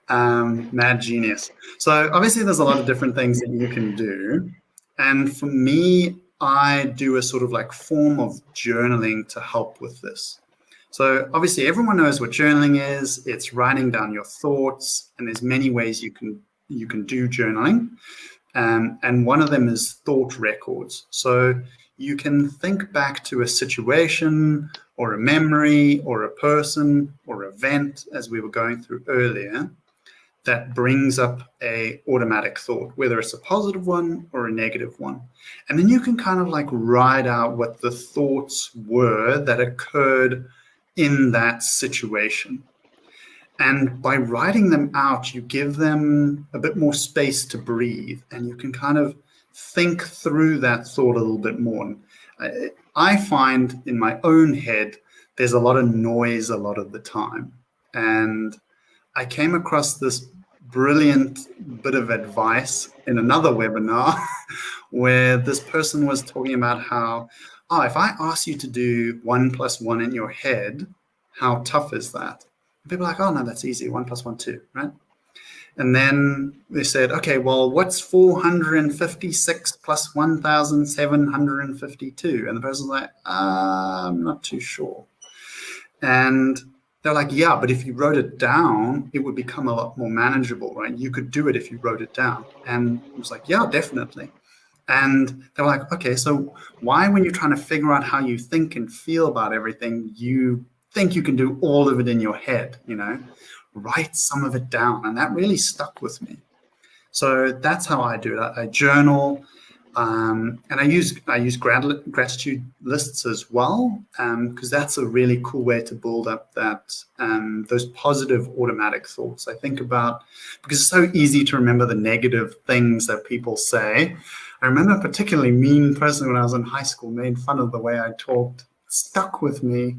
Mad genius. So obviously there's a lot of different things that you can do. And for me, I do a sort of like form of journaling to help with this. So obviously everyone knows what journaling is. It's writing down your thoughts, and there's many ways you can do journaling. And one of them is thought records. So you can think back to a situation or a memory or a person or event, as we were going through earlier, that brings up a automatic thought, whether it's a positive one or a negative one. And then you can kind of like write out what the thoughts were that occurred in that situation. And by writing them out, you give them a bit more space to breathe, and you can kind of think through that thought a little bit more. I find in my own head, there's a lot of noise a lot of the time. And I came across this brilliant bit of advice in another webinar where this person was talking about how, if I ask you to do 1 + 1 in your head, how tough is that? And people are like, oh, no, that's easy. 1 + 1, 2, right? And then they said, okay, well, what's 456 plus 1,752? And the person's like, I'm not too sure. And they're like, yeah, but if you wrote it down, it would become a lot more manageable, right? You could do it if you wrote it down. And I was like, yeah, definitely. And they're like, okay, so why, when you're trying to figure out how you think and feel about everything, you think you can do all of it in your head, write some of it down. And that really stuck with me. So that's how I do it. I journal, and I use gratitude lists as well, because that's a really cool way to build up that those positive automatic thoughts. I think about, because it's so easy to remember the negative things that people say. I remember a particularly mean person when I was in high school made fun of the way I talked. It stuck with me.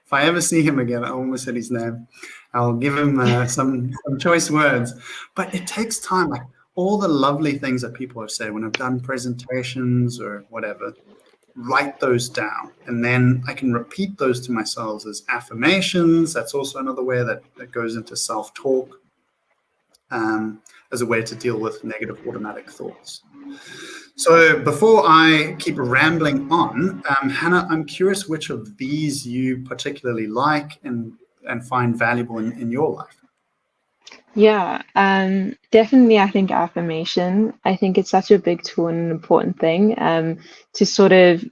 If I ever see him again, I almost said his name, I'll give him some choice words. But it takes time. Like all the lovely things that people have said when I've done presentations or whatever, write those down. And then I can repeat those to myself as affirmations. That's also another way that goes into self-talk, as a way to deal with negative automatic thoughts. So before I keep rambling on, Hannah, I'm curious which of these you particularly like and find valuable in your life. Yeah, definitely. I think affirmation. I think it's such a big tool and an important thing, to sort of,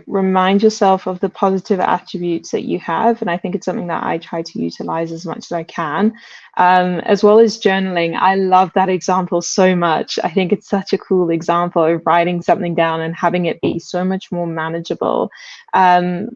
remind yourself of the positive attributes that you have. And I think it's something that I try to utilize as much as I can, as well as journaling. I love that example so much. I think it's such a cool example of writing something down and having it be so much more manageable.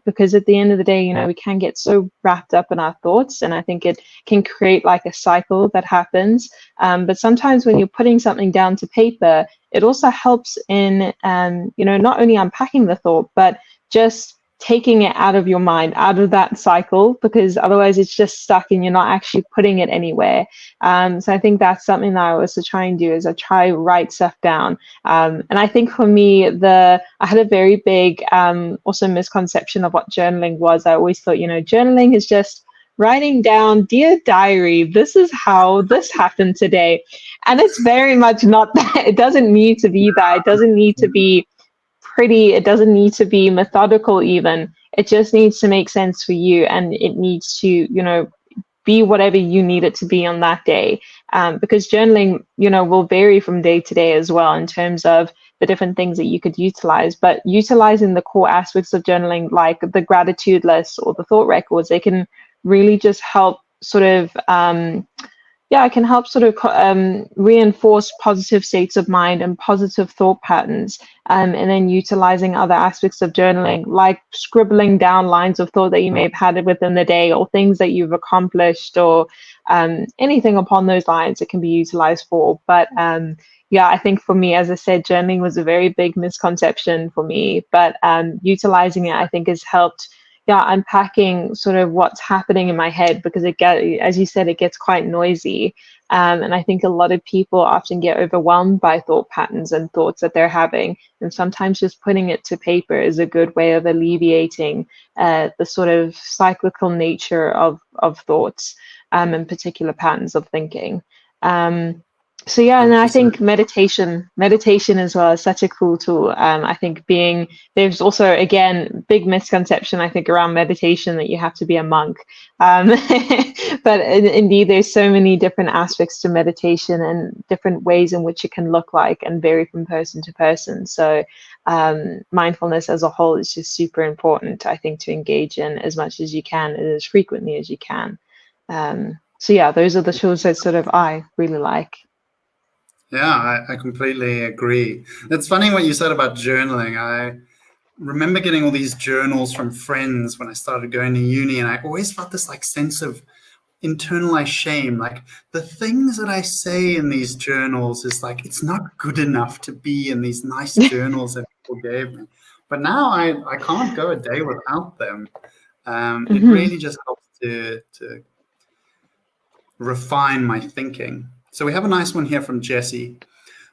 Because at the end of the day, we can get so wrapped up in our thoughts, and I think it can create like a cycle that happens. But sometimes when you're putting something down to paper, it also helps in, not only unpacking the thought, but just taking it out of your mind, out of that cycle, because otherwise it's just stuck and you're not actually putting it anywhere. So I think that's something that I also try and do, is I try write stuff down. And I think for me, I had a very big also misconception of what journaling was. I always thought, journaling is just writing down, dear diary, this is how this happened today. And it's very much not that. It doesn't need to be that. It doesn't need to be pretty. It doesn't need to be methodical even. It just needs to make sense for you, and it needs to, be whatever you need it to be on that day. Because journaling, will vary from day to day as well in terms of the different things that you could utilize. But utilizing the core aspects of journaling, like the gratitude list or the thought records, they can really just help sort of it can help sort of reinforce positive states of mind and positive thought patterns, and then utilizing other aspects of journaling, like scribbling down lines of thought that you may have had within the day, or things that you've accomplished, or anything upon those lines it can be utilized for. But I think for me, as I said, journaling was a very big misconception for me, but utilizing it, I think, has helped unpacking sort of what's happening in my head, because as you said, it gets quite noisy. And I think a lot of people often get overwhelmed by thought patterns and thoughts that they're having. And sometimes just putting it to paper is a good way of alleviating the sort of cyclical nature of thoughts, and particular patterns of thinking. And I think meditation as well is such a cool tool. I think there's also, again, big misconception, I think, around meditation, that you have to be a monk. But indeed, there's so many different aspects to meditation and different ways in which it can look like, and vary from person to person. So mindfulness as a whole is just super important, I think, to engage in as much as you can and as frequently as you can. So yeah, those are the tools that sort of I really like. Yeah, I completely agree. It's funny what you said about journaling. I remember getting all these journals from friends when I started going to uni, and I always felt this like sense of internalized shame. Like the things that I say in these journals is like it's not good enough to be in these nice journals that people gave me. But now I can't go a day without them. It Hmm. really just helps to refine my thinking. So we have a nice one here from Jesse.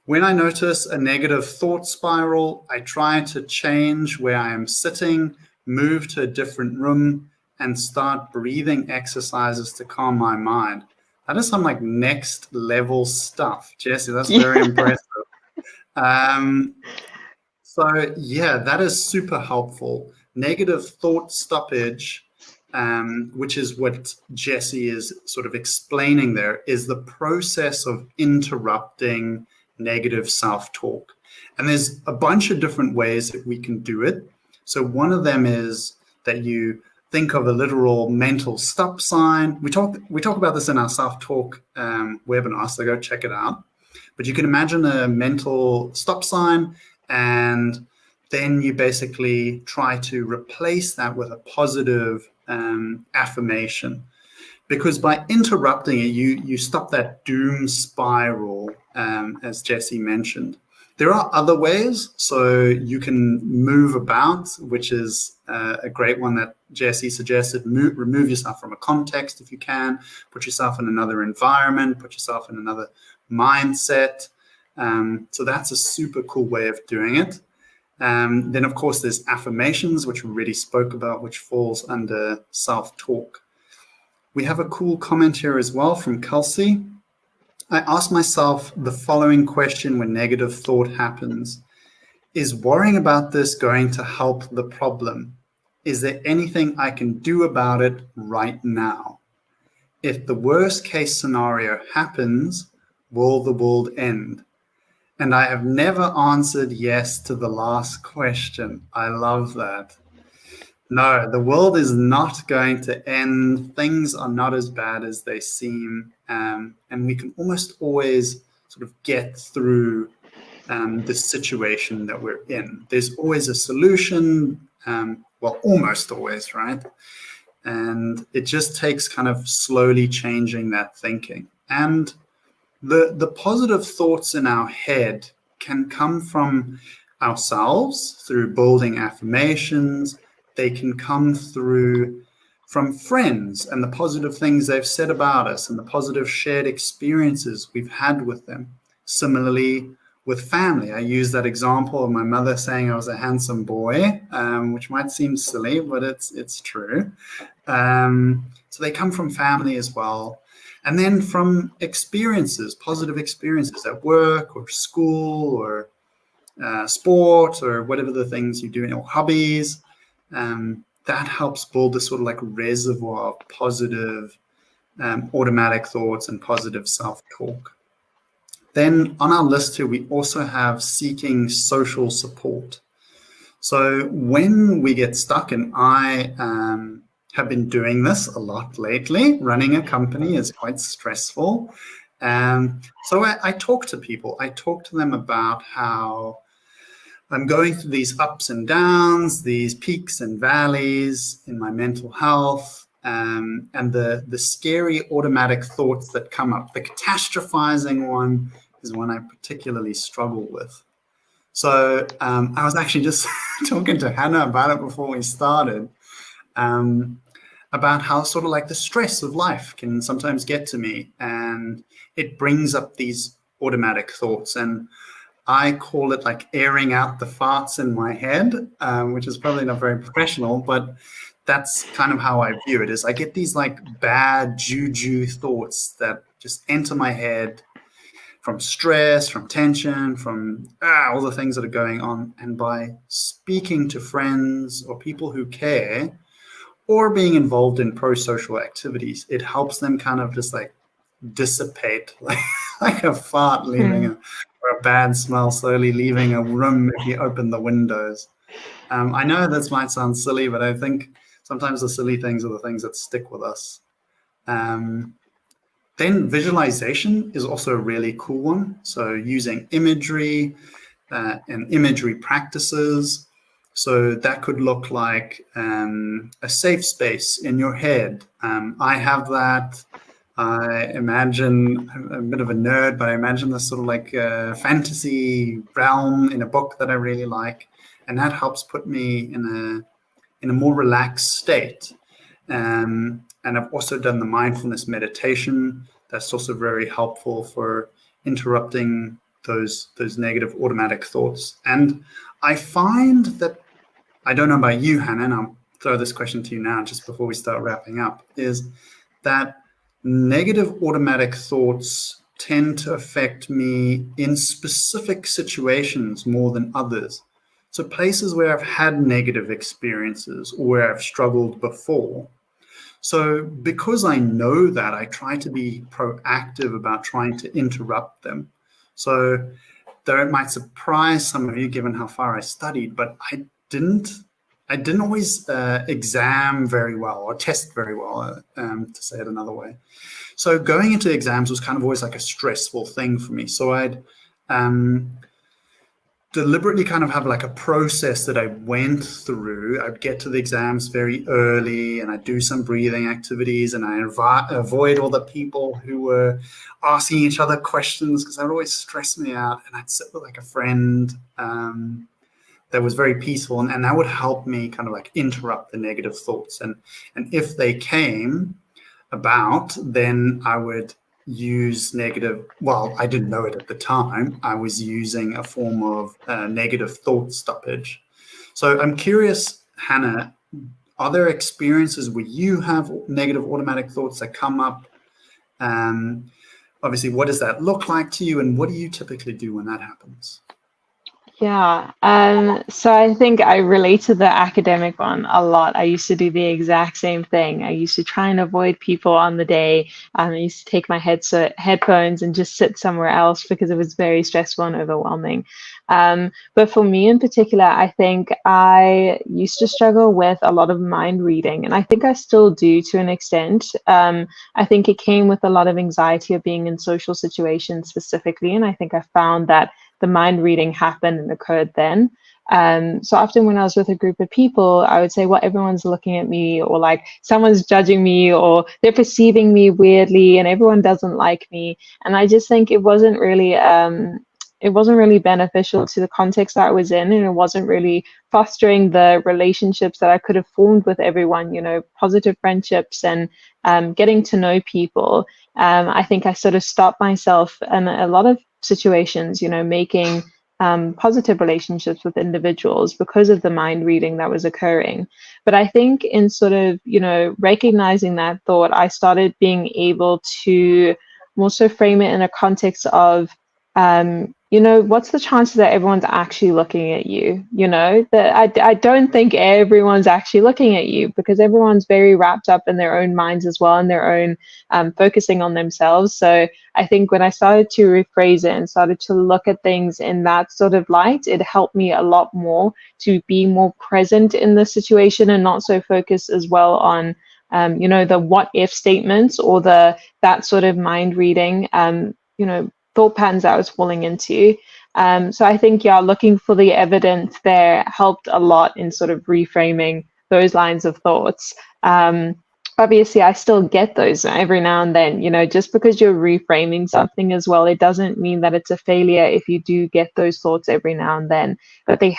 When I notice a negative thought spiral, I try to change where I am sitting, move to a different room, and start breathing exercises to calm my mind. That is some like next level stuff, Jesse. That's very Yeah. impressive. Um, so yeah, that is super helpful. Negative thought stoppage, which is what Jesse is sort of explaining there, is the process of interrupting negative self-talk. And there's a bunch of different ways that we can do it. So one of them is that you think of a literal mental stop sign. We talk about this in our self-talk webinar, so go check it out. But you can imagine a mental stop sign, and then you basically try to replace that with a positive affirmation. Because by interrupting it, you stop that doom spiral, as Jesse mentioned. There are other ways, so you can move about, which is a great one that Jesse suggested. Remove yourself from a context if you can, put yourself in another environment, put yourself in another mindset. So that's a super cool way of doing it. Then, of course, there's affirmations, which we already spoke about, which falls under self-talk. We have a cool comment here as well from Kelsey. I ask myself the following question when negative thought happens. Is worrying about this going to help the problem? Is there anything I can do about it right now? If the worst case scenario happens, will the world end? And I have never answered yes to the last question. I love that. No, the world is not going to end. Things are not as bad as they seem. And we can almost always sort of get through the situation that we're in. There's always a solution. Well, almost always, right? And it just takes kind of slowly changing that thinking. And the positive thoughts in our head can come from ourselves through building affirmations. They can come through from friends and the positive things they've said about us and the positive shared experiences we've had with them. Similarly, with family, I use that example of my mother saying I was a handsome boy, which might seem silly, but it's true. So they come from family as well. And then from experiences, positive experiences at work or school or sport or whatever the things you do in your hobbies, that helps build this sort of like reservoir of positive automatic thoughts and positive self-talk. Then on our list here, we also have seeking social support. So when we get stuck, and I have been doing this a lot lately, running a company is quite stressful. So I talk to people. I talk to them about how I'm going through these ups and downs, these peaks and valleys in my mental health, and the scary automatic thoughts that come up. The catastrophizing one is one I particularly struggle with. So I was actually just talking to Hannah about it before we started, about how sort of like the stress of life can sometimes get to me, and it brings up these automatic thoughts. And I call it like airing out the farts in my head, which is probably not very professional, but that's kind of how I view it. Is I get these like bad juju thoughts that just enter my head from stress, from tension, from all the things that are going on. And by speaking to friends or people who care, or being involved in pro-social activities, it helps them kind of just like dissipate, like a fart leaving or a bad smell slowly leaving a room if you open the windows. I know this might sound silly, but I think sometimes the silly things are the things that stick with us. Then visualization is also a really cool one. So using imagery and imagery practices. So that could look like a safe space in your head. I have that. I imagine, I'm a bit of a nerd, but I imagine this sort of like a fantasy realm in a book that I really like. And that helps put me in a more relaxed state. And I've also done the mindfulness meditation. That's also very helpful for interrupting those negative automatic thoughts. And I find that, I don't know about you, Hannah, and I'll throw this question to you now just before we start wrapping up, is that negative automatic thoughts tend to affect me in specific situations more than others. So places where I've had negative experiences or where I've struggled before. So because I know that, I try to be proactive about trying to interrupt them. So though it might surprise some of you given how far I studied, but I didn't always exam very well or test very well, to say it another way. So going into exams was kind of always like a stressful thing for me. So I'd deliberately kind of have like a process that I went through. I'd get to the exams very early and I'd do some breathing activities and I avoid all the people who were asking each other questions because that would always stress me out. And I'd sit with like a friend that was very peaceful and that would help me kind of like interrupt the negative thoughts. And if they came about, then I would use negative, well, I didn't know it at the time. I was using a form of negative thought stoppage. So I'm curious, Hannah, are there experiences where you have negative automatic thoughts that come up? Obviously, what does that look like to you, and what do you typically do when that happens? Yeah, so I think I relate to the academic one a lot. I used to do the exact same thing. I used to try and avoid people on the day. I used to take my headphones and just sit somewhere else because it was very stressful and overwhelming. But for me in particular, I think I used to struggle with a lot of mind reading, and I think I still do to an extent. I think it came with a lot of anxiety of being in social situations specifically, and I think I found that the mind reading happened and occurred then. So often when I was with a group of people, I would say, well, everyone's looking at me, or like someone's judging me, or they're perceiving me weirdly, and everyone doesn't like me. And I just think it wasn't really beneficial to the context that I was in, and it wasn't really fostering the relationships that I could have formed with everyone, positive friendships and getting to know people. I think I sort of stopped myself in a lot of situations, making positive relationships with individuals because of the mind reading that was occurring. But I think in sort of, recognizing that thought, I started being able to more so frame it in a context of, what's the chances that everyone's actually looking at you? That I don't think everyone's actually looking at you because everyone's very wrapped up in their own minds as well and their own focusing on themselves. So I think when I started to rephrase it and started to look at things in that sort of light, it helped me a lot more to be more present in the situation and not so focused as well on the what if statements or that sort of mind reading, thought patterns I was falling into. So I think, looking for the evidence there helped a lot in sort of reframing those lines of thoughts. Obviously, I still get those every now and then, just because you're reframing something as well, it doesn't mean that it's a failure if you do get those thoughts every now and then, but they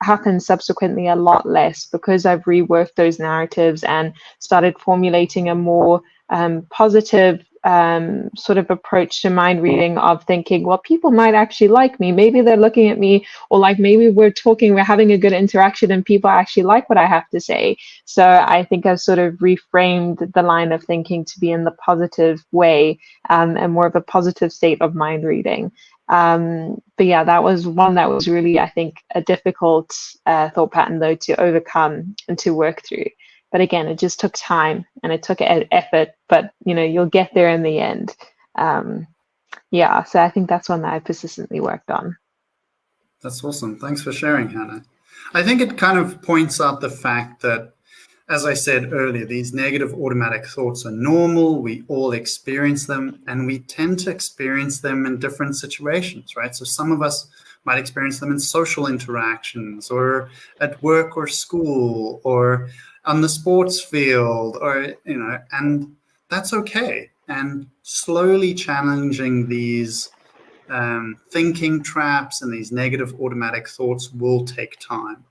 happen subsequently a lot less because I've reworked those narratives and started formulating a more positive sort of approach to mind reading of thinking, well, people might actually like me. Maybe they're looking at me, or like maybe we're having a good interaction and people actually like what I have to say. So I think I've sort of reframed the line of thinking to be in the positive way and more of a positive state of mind reading. But yeah, that was one that was really, I think, a difficult thought pattern though to overcome and to work through. But again, it just took time and it took effort, but you'll get there in the end. So I think that's one that I persistently worked on. That's awesome. Thanks for sharing, Hannah. I think it kind of points out the fact that as I said earlier, these negative automatic thoughts are normal. We all experience them, and we tend to experience them in different situations, right? So some of us might experience them in social interactions, or at work or school, or on the sports field, or, and that's okay. And slowly challenging these thinking traps and these negative automatic thoughts will take time.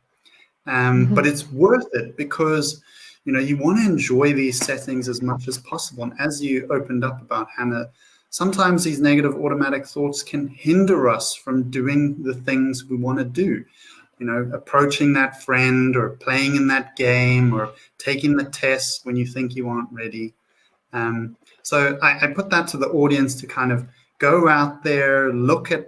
But it's worth it because, you want to enjoy these settings as much as possible. And as you opened up about, Hannah, sometimes these negative automatic thoughts can hinder us from doing the things we want to do. Approaching that friend, or playing in that game, or taking the test when you think you aren't ready. So I put that to the audience to kind of go out there,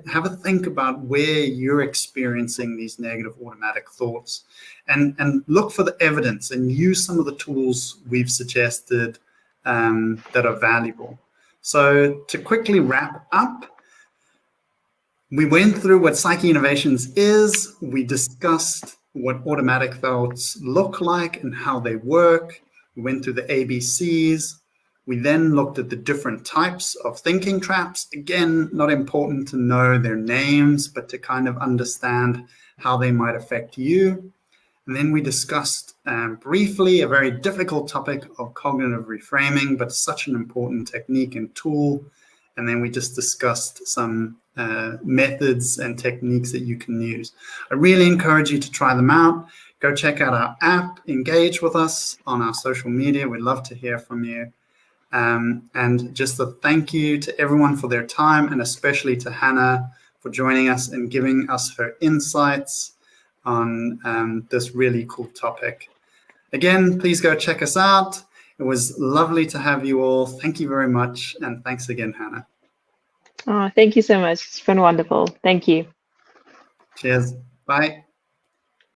have a think about where you're experiencing these negative automatic thoughts, and look for the evidence and use some of the tools we've suggested that are valuable. So to quickly wrap up, we went through what Psyche Innovations is. We discussed what automatic thoughts look like and how they work. We went through the ABCs. We then looked at the different types of thinking traps. Again, not important to know their names, but to kind of understand how they might affect you. And then we discussed briefly a very difficult topic of cognitive reframing, but such an important technique and tool. And then we just discussed some methods and techniques that you can use. I really encourage you to try them out. Go check out our app, engage with us on our social media. We'd love to hear from you. And just a thank you to everyone for their time, and especially to Hannah for joining us and giving us her insights on this really cool topic. Again, please go check us out. It was lovely to have you all. Thank you very much. And thanks again, Hannah. Oh, thank you so much. It's been wonderful. Thank you. Cheers. Bye.